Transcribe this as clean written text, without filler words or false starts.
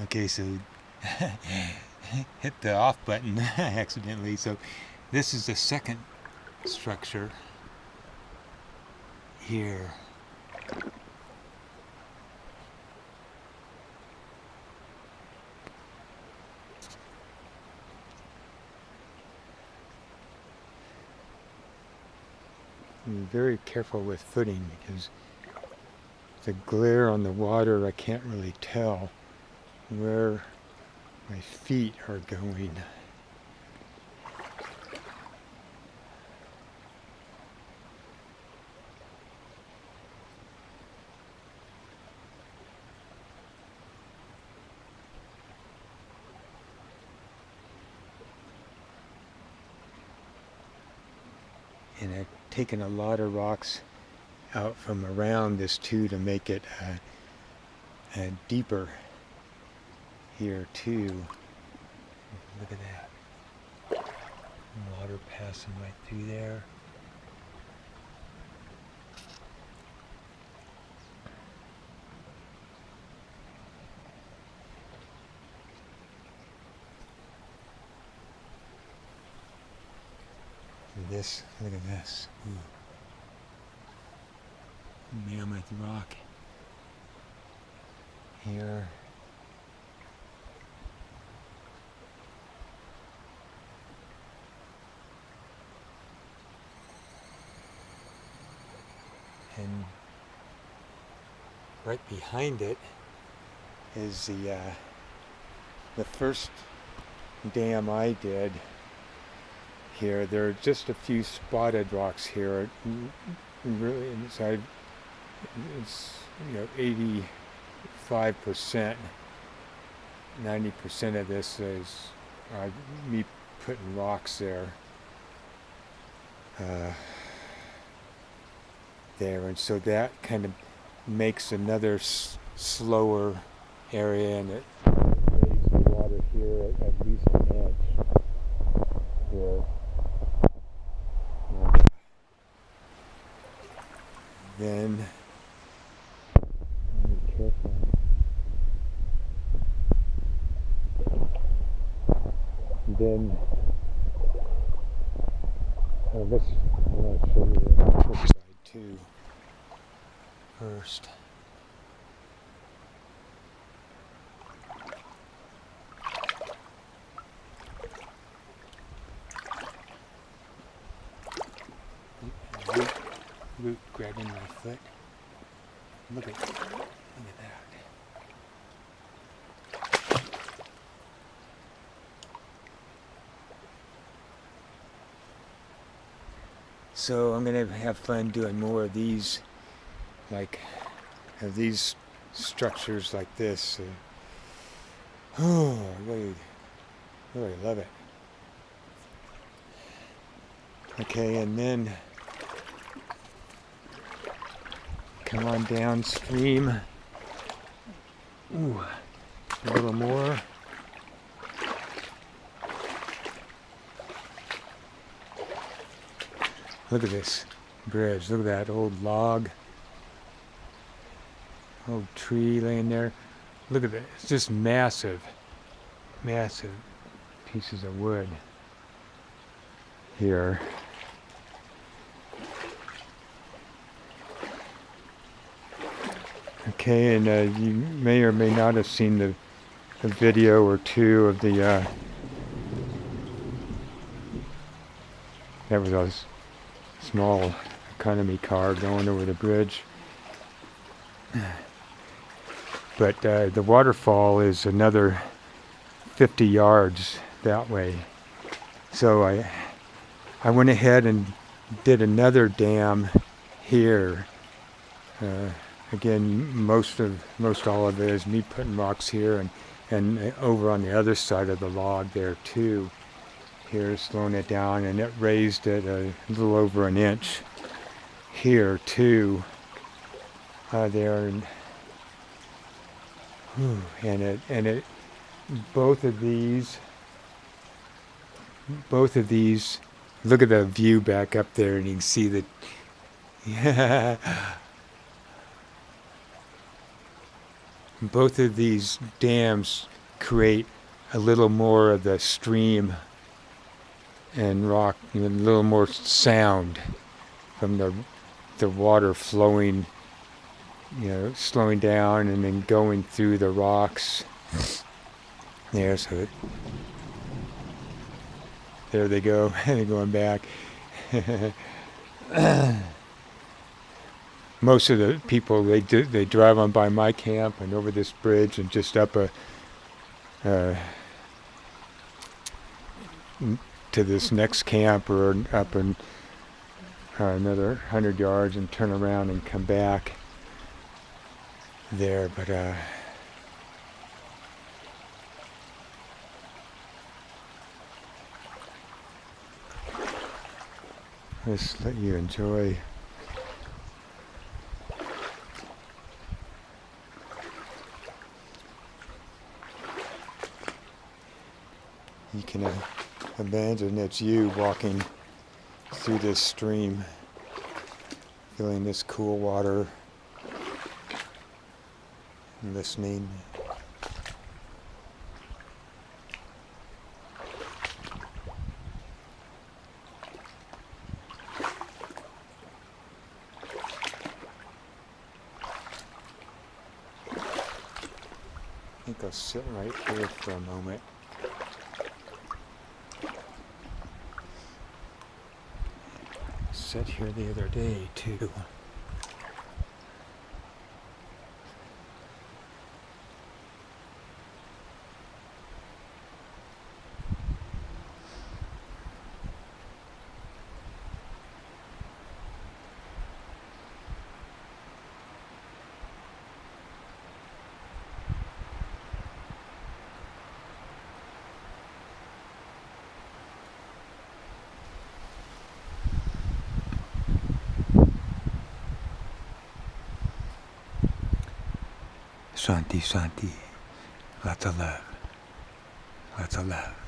Okay, so hit the off button accidentally. So this is the second structure here. Be very careful with footing because the glare on the water, I can't really tell where my feet are going. And I've taken a lot of rocks out from around this too to make it deeper here too. Look at that. Water passing right through there. And this, look at this. Ooh. Mammoth rock here. And right behind it is the first dam I did here. There are just a few spotted rocks here. Really, inside, it's 85%, 90% of this is me putting rocks there. There, and so that kind of makes another slower area, and it raises the water here at least an inch here. And then be careful. And then I want to show you the other side too first. Root grabbing my foot. Look at that. So I'm gonna have fun doing more of these, like of these structures like this. Oh, I really love it. Okay, and then come on downstream. Ooh, a little more. Look at this bridge. Look at that old log. Old tree laying there. Look at that. It's just massive pieces of wood here. Okay, and you may or may not have seen the video or two of the that was a small economy car going over the bridge. But the waterfall is another 50 yards that way. So I went ahead and did another dam here. Again, most all of it is me putting rocks here and over on the other side of the log there too. Here, slowing it down, and it raised it a little over an inch here too. There, and it both of these. Look at the view back up there, and you can see that. Yeah. Both of these dams create a little more of the stream and rock, a little more sound from the water flowing, slowing down and then going through the rocks. There, so there they go. They're going back. Most of the people they drive on by my camp and over this bridge and just up to this next camp or up in another 100 yards and turn around and come back there. But just let you enjoy. You can imagine it's you walking through this stream, feeling this cool water, and listening. I think I'll sit right here for a moment. Sat here the other day too. Shanti, Shanti. Lots of love. Lots of love.